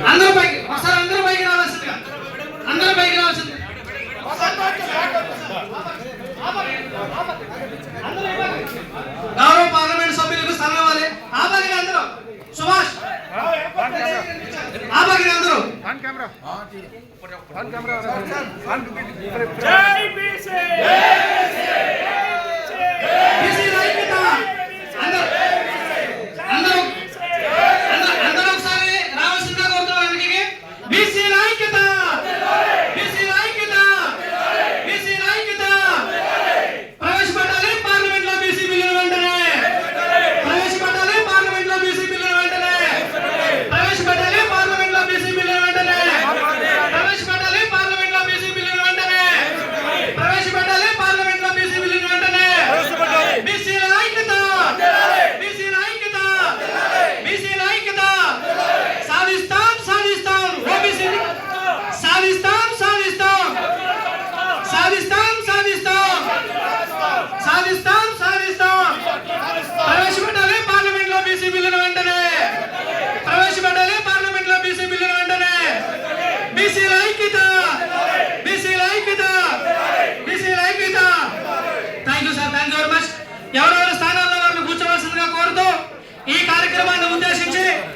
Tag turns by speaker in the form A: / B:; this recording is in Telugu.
A: అందరూ పైకి ఒకసారి అందరూ పైకి రావాల్సిందిగా అందరూ పైకి రావాల్సింది గౌరవ పార్లమెంట్ సభ్యులకు స్థలం ఇవ్వాలి. ఆపగిన అందరూ సుభాష్ ఆపగిన అందరూ